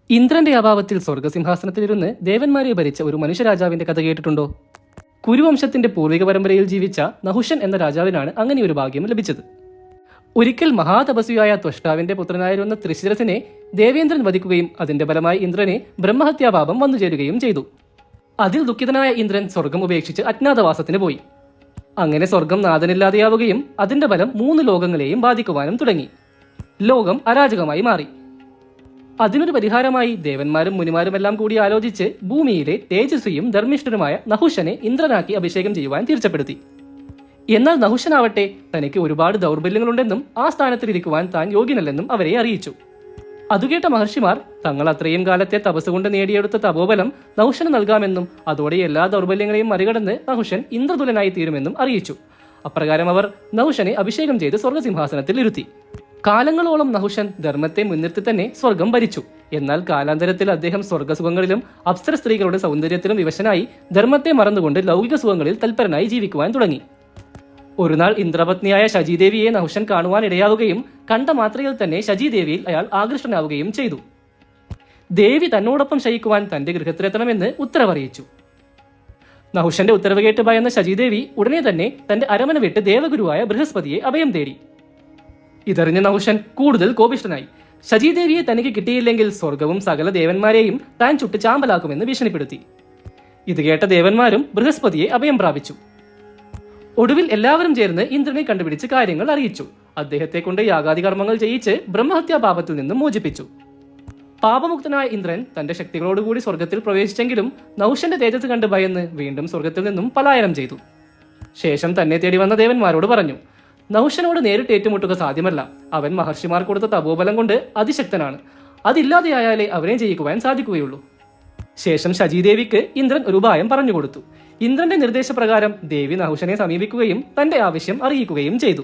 ഇന്ദ്രന്റെ അഭാവത്തിൽ സ്വർഗസിംഹാസനത്തിലിരുന്ന് ദേവന്മാരെ ഭരിച്ച ഒരു മനുഷ്യരാജാവിന്റെ കഥ കേട്ടിട്ടുണ്ടോ? കുരുവംശത്തിന്റെ പൂർവിക പരമ്പരയിൽ ജീവിച്ച നഹുഷൻ എന്ന രാജാവിനാണ് അങ്ങനെ ഒരു ഭാഗ്യം ലഭിച്ചത്. ഒരിക്കൽ മഹാതപസ്വിയായ ത്വഷ്ടാവിന്റെ പുത്രനായിരുന്ന ത്രിശിരസിനെ ദേവേന്ദ്രൻ വധിക്കുകയും അതിന്റെ ഫലമായി ഇന്ദ്രനെ ബ്രഹ്മഹത്യാപാപം വന്നുചേരുകയും ചെയ്തു. അതിൽ ദുഃഖിതനായ ഇന്ദ്രൻ സ്വർഗം ഉപേക്ഷിച്ച് അജ്ഞാതവാസത്തിന് പോയി. അങ്ങനെ സ്വർഗം നാഥനില്ലാതെയാവുകയും അതിന്റെ ഫലം 3 ലോകങ്ങളെയും ബാധിക്കുവാനും തുടങ്ങി. ലോകം അരാജകമായി മാറി. അതിനൊരു പരിഹാരമായി ദേവന്മാരും മുനിമാരുമെല്ലാം കൂടി ആലോചിച്ച് ഭൂമിയിലെ തേജസ്വിയും ധർമ്മിഷ്ഠനുമായ നഹുഷനെ ഇന്ദ്രനാക്കി അഭിഷേകം ചെയ്യുവാൻ തീർച്ചപ്പെടുത്തി. എന്നാൽ നഹുഷനാവട്ടെ തനിക്ക് ഒരുപാട് ദൗർബല്യങ്ങളുണ്ടെന്നും ആ സ്ഥാനത്തിലിരിക്കുവാൻ താൻ യോഗ്യനല്ലെന്നും അവരെ അറിയിച്ചു. അതുകേട്ട മഹർഷിമാർ തങ്ങൾ അത്രയും കാലത്തെ തപസ്സുകൊണ്ട് നേടിയെടുത്ത തപോബലം നഹുഷന് നൽകാമെന്നും അതോടെ എല്ലാ ദൗർബല്യങ്ങളെയും മറികടന്ന് നഹുഷൻ ഇന്ദ്രതുലനായി തീരുമെന്നും അറിയിച്ചു. അപ്രകാരം അവർ നഹുഷനെ അഭിഷേകം ചെയ്ത് സ്വർഗസിംഹാസനത്തിൽ ഇരുത്തി. കാലങ്ങളോളം നഹുഷൻ ധർമ്മത്തെ മുൻനിർത്തി തന്നെ സ്വർഗം ഭരിച്ചു. എന്നാൽ കാലാന്തരത്തിൽ അദ്ദേഹം സ്വർഗസുഖങ്ങളിലും അപ്സര സ്ത്രീകളുടെ സൗന്ദര്യത്തിലും വിവശനായി ധർമ്മത്തെ മറന്നുകൊണ്ട് ലൗകിക സുഖങ്ങളിൽ തൽപരനായി ജീവിക്കുവാൻ തുടങ്ങി. ഒരുനാൾ ഇന്ദ്രപത്നിയായ ശചീദേവിയെ നഹുഷൻ കാണുവാൻ ഇടയാവുകയും കണ്ട മാത്രയിൽ തന്നെ ശചീദേവിയിൽ അയാൾ ആകൃഷ്ടനാവുകയും ചെയ്തു. ദേവി തന്നോടൊപ്പം ശയിക്കുവാൻ തന്റെ ഗൃഹത്തിലെത്തണമെന്ന് ഉത്തരവറിയിച്ചു. നഹുഷന്റെ ഉത്തരവ് കേട്ട് ഭയന്ന ശചീദേവി ഉടനെ തന്നെ തന്റെ അരമന വിട്ട് ദേവഗുരുവായ ബൃഹസ്പതിയെ അഭയം തേടി. ഇതറിഞ്ഞ നഹുഷൻ കൂടുതൽ കോപിഷ്ഠനായി. ശചീദേവിയെ തനിക്ക് കിട്ടിയില്ലെങ്കിൽ സ്വർഗവും സകല ദേവന്മാരെയും താൻ ചുട്ട് ചാമ്പലാക്കുമെന്ന് ഭീഷണിപ്പെടുത്തി. ഇത് കേട്ട ദേവന്മാരും ബൃഹസ്പതിയെ അഭയം പ്രാപിച്ചു. ഒടുവിൽ എല്ലാവരും ചേർന്ന് ഇന്ദ്രനെ കണ്ടുപിടിച്ച് കാര്യങ്ങൾ അറിയിച്ചു. അദ്ദേഹത്തെ കൊണ്ട് യാഗാദി കർമ്മങ്ങൾ ചെയ്യിച്ച് ബ്രഹ്മഹത്യാ പാപത്തിൽ നിന്നും മോചിപ്പിച്ചു. പാപമുക്തനായ ഇന്ദ്രൻ തന്റെ ശക്തികളോടുകൂടി സ്വർഗത്തിൽ പ്രവേശിച്ചെങ്കിലും നഹുഷന്റെ തേജസ് കണ്ട് ഭയന്ന് വീണ്ടും സ്വർഗത്തിൽ നിന്നും പലായനം ചെയ്തു. ശേഷം തന്നെ തേടി വന്ന ദേവന്മാരോട് പറഞ്ഞു, നഹുഷനോട് നേരിട്ട് ഏറ്റുമുട്ടുക സാധ്യമല്ല. അവൻ മഹർഷിമാർ കൊടുത്ത തപോബലം കൊണ്ട് അതിശക്തനാണ്. അതില്ലാതെയായാലേ അവനെ ജയിക്കുവാൻ സാധിക്കുകയുള്ളൂ. ശേഷം ശചീദേവിക്ക് ഇന്ദ്രൻ ഒരു ഉപായം പറഞ്ഞുകൊടുത്തു. ഇന്ദ്രന്റെ നിർദ്ദേശപ്രകാരം ദേവി നഹുഷനെ സമീപിക്കുകയും തന്റെ ആവശ്യം അറിയിക്കുകയും ചെയ്തു.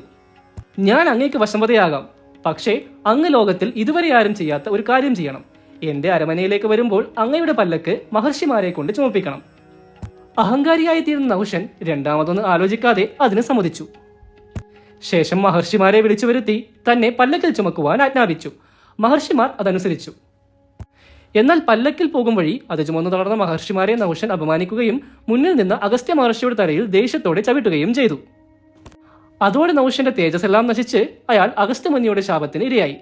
ഞാൻ അങ്ങേക്ക് വശംവദയാകാം. പക്ഷേ അങ്ങ് ലോകത്തിൽ ഇതുവരെ ആരും ചെയ്യാത്ത ഒരു കാര്യം ചെയ്യണം. എന്റെ അരമനയിലേക്ക് വരുമ്പോൾ അങ്ങയുടെ പല്ലക്ക് മഹർഷിമാരെ കൊണ്ട് ചുമപ്പിക്കണം. അഹങ്കാരിയായി തീർന്ന നഹുഷൻ രണ്ടാമതൊന്ന് ആലോചിക്കാതെ അതിന് സമ്മതിച്ചു. ശേഷം മഹർഷിമാരെ വിളിച്ചു വരുത്തി തന്നെ പല്ലക്കിൽ ചുമക്കുവാൻ ആജ്ഞാപിച്ചു. മഹർഷിമാർ അതനുസരിച്ചു. എന്നാൽ പല്ലക്കിൽ പോകും വഴി അത് ചുമന്നു തളർന്ന മഹർഷിമാരെ നഹുഷൻ അപമാനിക്കുകയും മുന്നിൽ നിന്ന് അഗസ്ത്യ മഹർഷിയുടെ തലയിൽ ദേഷ്യത്തോടെ ചവിട്ടുകയും ചെയ്തു. അതോടെ നഹുഷന്റെ തേജസ്സെല്ലാം നശിച്ച് അയാൾ അഗസ്ത്യമുനിയുടെ ശാപത്തിന് ഇരയായി.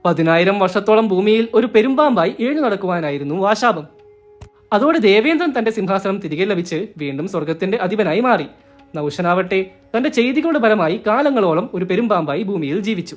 10,000 വർഷത്തോളം ഭൂമിയിൽ ഒരു പെരുമ്പാമ്പായി ഏഴു നടക്കുവാനായിരുന്നു ആ ശാപം. അതോടെ ദേവേന്ദ്രൻ തന്റെ സിംഹാസനം തിരികെ ലഭിച്ച് വീണ്ടും സ്വർഗത്തിന്റെ അധിപനായി മാറി. നഹുഷനാവട്ടെ തന്റെ ചെയ്തികളുടെ ഫലമായി കാലങ്ങളോളം ഒരു പെരുമ്പാമ്പായി ഭൂമിയിൽ ജീവിച്ചു.